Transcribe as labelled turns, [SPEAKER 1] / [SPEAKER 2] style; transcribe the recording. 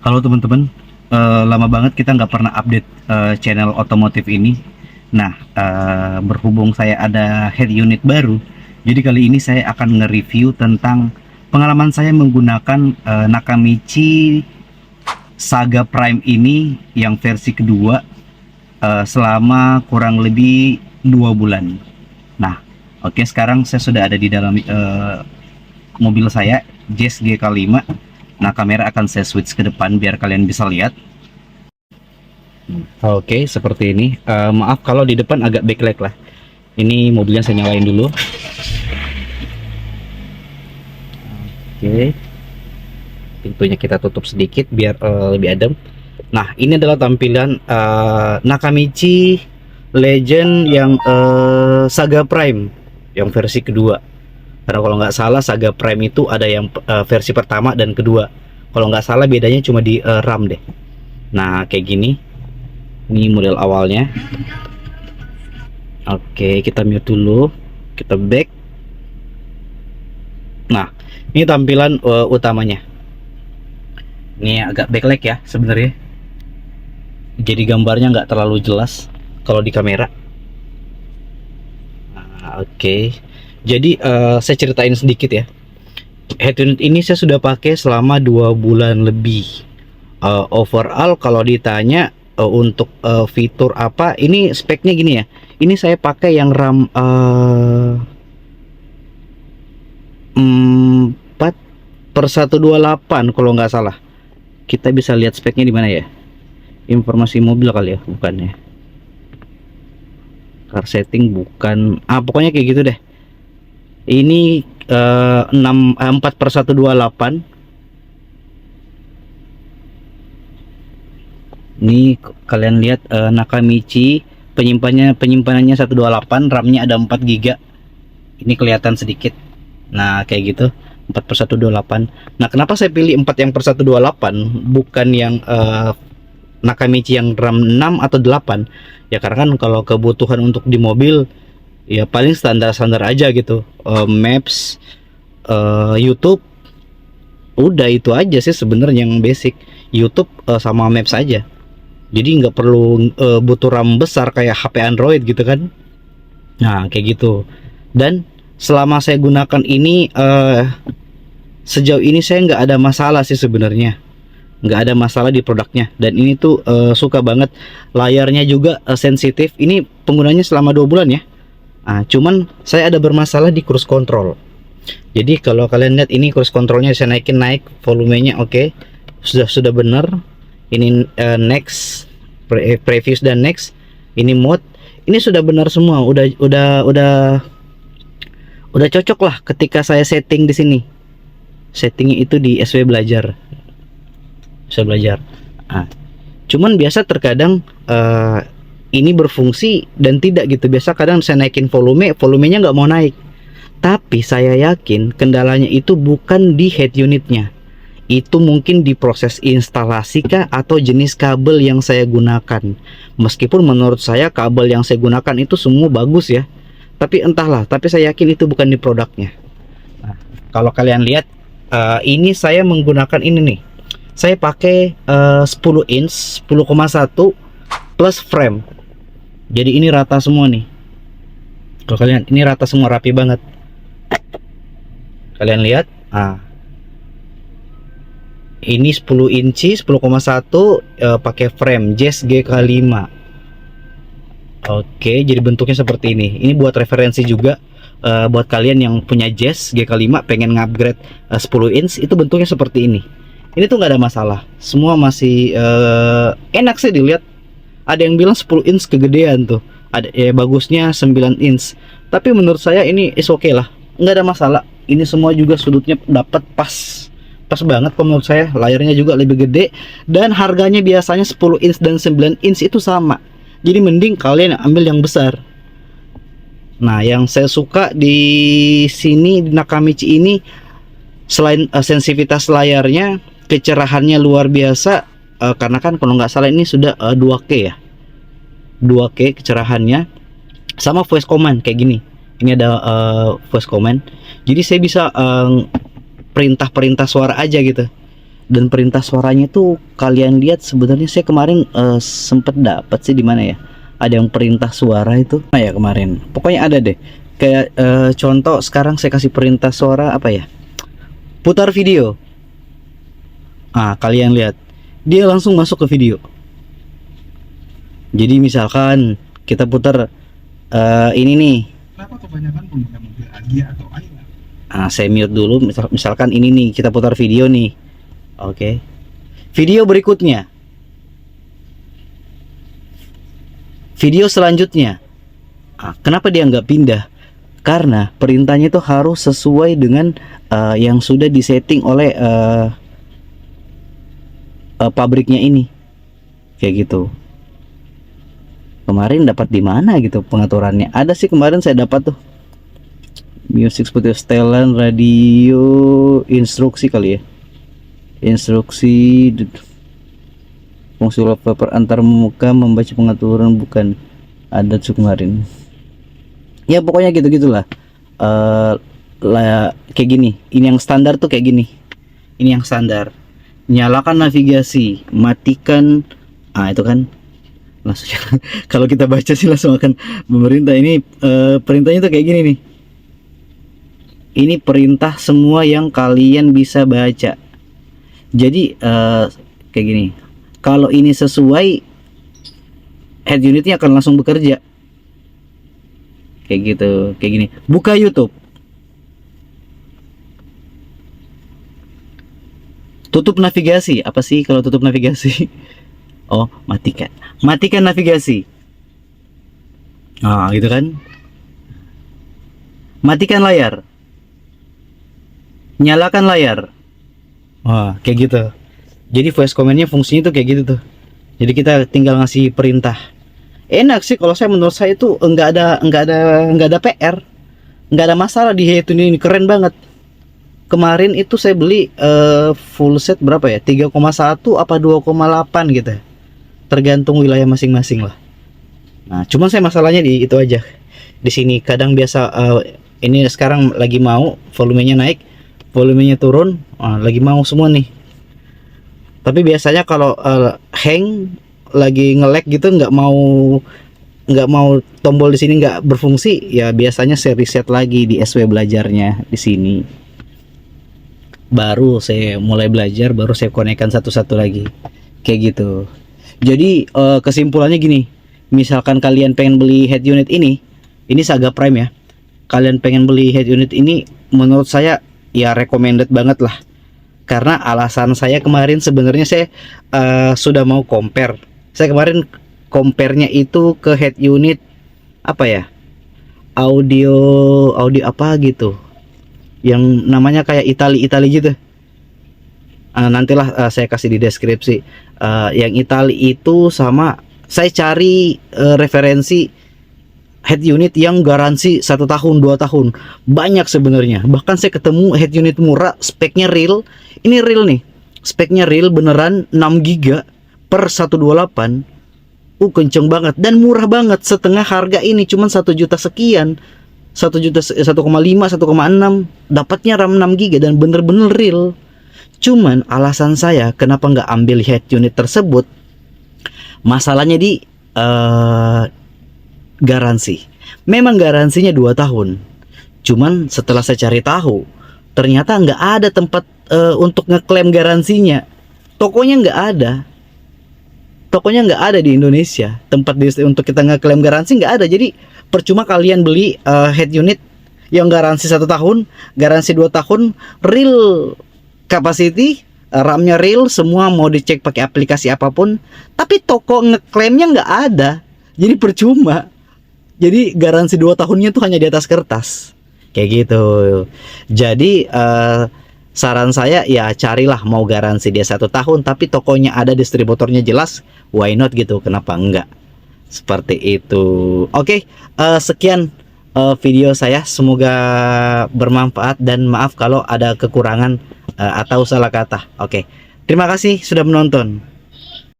[SPEAKER 1] Halo teman-teman, lama banget kita nggak pernah update channel otomotif ini. Nah, berhubung saya ada head unit baru, jadi kali ini saya akan nge-review tentang pengalaman saya menggunakan Nakamichi Saga Prime ini yang versi kedua selama kurang lebih 2 bulan. Nah, oke, sekarang saya sudah ada di dalam mobil saya, Jazz GK5. Nah, kamera akan saya switch ke depan biar kalian bisa lihat. Oke, seperti ini. Maaf kalau di depan agak backlight lah. Ini mobilnya saya nyalain dulu. Oke, pintunya kita tutup sedikit biar lebih adem. Nah, ini adalah tampilan Nakamichi Legend yang Saga Prime yang versi kedua. Karena kalau nggak salah Saga Prime itu ada yang versi pertama dan kedua. Kalau nggak salah bedanya cuma di RAM deh. Nah, kayak gini. Ini model awalnya. Oke, kita mute dulu. Kita back. Nah, ini tampilan utamanya. Ini agak backlight ya sebenarnya. Jadi gambarnya nggak terlalu jelas kalau di kamera. Nah, oke. Jadi saya ceritain sedikit ya. Head unit ini saya sudah pakai selama 2 bulan lebih. Overall kalau ditanya untuk fitur apa, ini speknya gini ya. Ini saya pakai yang RAM 4/128 kalau nggak salah. Kita bisa lihat speknya di mana ya? Informasi mobil kali ya, bukan ya? Car setting bukan. Pokoknya kayak gitu deh. Ini 4/128. Ini kalian lihat Nakamichi penyimpanannya 128, RAM-nya ada 4 GB. Ini kelihatan sedikit. Nah, kayak gitu. 4/128. Nah, kenapa saya pilih 4 yang per 128 bukan yang Nakamichi yang RAM 6 atau 8? Ya karena kan kalau kebutuhan untuk di mobil ya paling standar-standar aja gitu. Maps, YouTube, udah itu aja sih sebenarnya yang basic. YouTube sama Maps aja. Jadi nggak perlu butuh RAM besar kayak HP Android gitu kan. Nah, kayak gitu. Dan selama saya gunakan ini sejauh ini saya nggak ada masalah sih sebenarnya. Nggak ada masalah di produknya. Dan ini tuh suka banget. Layarnya juga sensitif. Ini penggunanya selama 2 bulan ya. Cuman saya ada bermasalah di cruise control. Jadi kalau kalian lihat ini cruise controlnya saya naikin, naik volumenya oke. Sudah benar. Ini next, previous dan next. Ini mode. Ini sudah benar semua. Udah cocok lah ketika saya setting di sini. Settingnya itu di SW belajar. Saya belajar. Cuman biasa terkadang ini berfungsi dan tidak gitu. Biasa kadang saya naikin volumenya nggak mau naik. Tapi saya yakin kendalanya itu bukan di head unitnya. Itu mungkin di proses instalasi kah atau jenis kabel yang saya gunakan. Meskipun menurut saya kabel yang saya gunakan itu semua bagus ya. Tapi entahlah, tapi saya yakin itu bukan di produknya. Nah, kalau kalian lihat ini saya menggunakan ini nih. Saya pakai 10 inch 10,1 plus frame. Jadi ini rata semua nih. Kalau kalian ini rata semua, rapi banget. Kalian lihat, ini 10 inci 10,1 pakai frame Jazz GK5. Oke, jadi bentuknya seperti ini. Ini buat referensi juga buat kalian yang punya Jazz GK5 pengen ngupgrade 10 inch, itu bentuknya seperti ini. Ini tuh nggak ada masalah. Semua masih enak sih dilihat. Ada yang bilang 10 inch kegedean tuh. Ada bagusnya 9 inch. Tapi menurut saya ini is oke lah. Nggak ada masalah. Ini semua juga sudutnya dapat pas. Pas banget kalau menurut saya. Layarnya juga lebih gede. Dan harganya biasanya 10 inch dan 9 inch itu sama. Jadi mending kalian ambil yang besar. Nah, yang saya suka di sini di Nakamichi ini selain sensitivitas layarnya, kecerahannya luar biasa. Karena kan kalau nggak salah ini sudah 2K ya, 2K kecerahannya, sama voice command kayak gini. Ini ada voice command, jadi saya bisa perintah-perintah suara aja gitu. Dan perintah suaranya tuh kalian lihat, sebenarnya saya kemarin sempet dapat sih di mana ya, ada yang perintah suara itu. Nah ya kemarin pokoknya ada deh, kayak contoh sekarang saya kasih perintah suara apa ya, putar video. Kalian lihat dia langsung masuk ke video. Jadi misalkan kita putar ini nih.
[SPEAKER 2] Kenapa kebanyakan pengguna mobil Agia atau Ayla?
[SPEAKER 1] Saya mute dulu. Misalkan ini nih, kita putar video nih. Oke. Video berikutnya. Video selanjutnya. Kenapa dia nggak pindah? Karena perintahnya itu harus sesuai dengan yang sudah disetting oleh pabriknya ini. Kayak gitu. Kemarin dapat di mana gitu pengaturannya? Ada sih kemarin saya dapat tuh. Music seperti setelan, radio, instruksi kali ya. Instruksi fungsi wallpaper antar muka, membaca pengaturan, bukan ada tuh kemarin. Ya pokoknya gitu-gitulah. Kayak gini. Ini yang standar tuh kayak gini. Ini yang standar. Nyalakan navigasi, matikan. Itu kan langsung. Kalau kita baca sih langsung akan memerintah. Ini perintahnya tuh kayak gini nih. Ini perintah semua yang kalian bisa baca. Jadi kayak gini. Kalau ini sesuai, head unitnya akan langsung bekerja. Kayak gitu, kayak gini. Buka YouTube. Tutup navigasi. Apa sih kalau tutup navigasi? Oh, matikan. Matikan navigasi. Gitu kan. Matikan layar. Nyalakan layar. Kayak gitu. Jadi voice commandnya fungsinya tuh kayak gitu tuh. Jadi kita tinggal ngasih perintah. Enak sih kalau menurut saya itu enggak ada PR. Enggak ada masalah di head unit ini, keren banget. Kemarin itu saya beli full set berapa ya? 3,1 apa 2,8 gitu. Tergantung wilayah masing-masing lah. Nah, cuman saya masalahnya di itu aja. Di sini kadang biasa ini sekarang lagi mau volumenya naik, volumenya turun, lagi mau semua nih. Tapi biasanya kalau hang lagi nge-lag gitu, nggak mau tombol di sini nggak berfungsi, ya biasanya saya reset lagi di SW belajarnya di sini. Baru saya mulai belajar, baru saya konekkan satu-satu lagi. Kayak gitu. Jadi kesimpulannya gini, misalkan kalian pengen beli head unit ini Saga Prime ya. Kalian pengen beli head unit ini, menurut saya ya recommended banget lah. Karena alasan saya kemarin sebenarnya saya sudah mau compare. Saya kemarin compare-nya itu ke head unit apa ya? Audio apa gitu. Yang namanya kayak Itali gitu. Nantilah saya kasih di deskripsi. Yang Itali itu sama saya cari referensi head unit yang garansi 1 tahun 2 tahun banyak sebenarnya. Bahkan saya ketemu head unit murah, speknya real. Ini real nih, speknya real beneran, 6 GB per 128. Kenceng banget dan murah banget, setengah harga ini, cuman 1 juta sekian, 1 juta 1,5 1,6 dapatnya RAM 6 GB dan bener-bener real. Cuman alasan saya kenapa nggak ambil head unit tersebut, masalahnya di garansi. Memang garansinya 2 tahun. Cuman setelah saya cari tahu, ternyata nggak ada tempat untuk ngeklaim garansinya. Tokonya nggak ada. Tokonya nggak ada di Indonesia. Tempat untuk kita ngeklaim garansi nggak ada. Jadi percuma kalian beli head unit yang garansi 1 tahun, garansi 2 tahun, real capacity, RAM-nya real, semua mau dicek pakai aplikasi apapun, tapi toko ngeklaimnya nggak ada. Jadi percuma. Jadi garansi 2 tahunnya tuh hanya di atas kertas. Kayak gitu. Jadi saran saya ya carilah, mau garansi dia 1 tahun tapi tokonya ada, distributornya jelas, why not gitu, kenapa enggak? Seperti itu. Oke, sekian video saya, semoga bermanfaat dan maaf kalau ada kekurangan atau salah kata. Oke, terima kasih sudah menonton.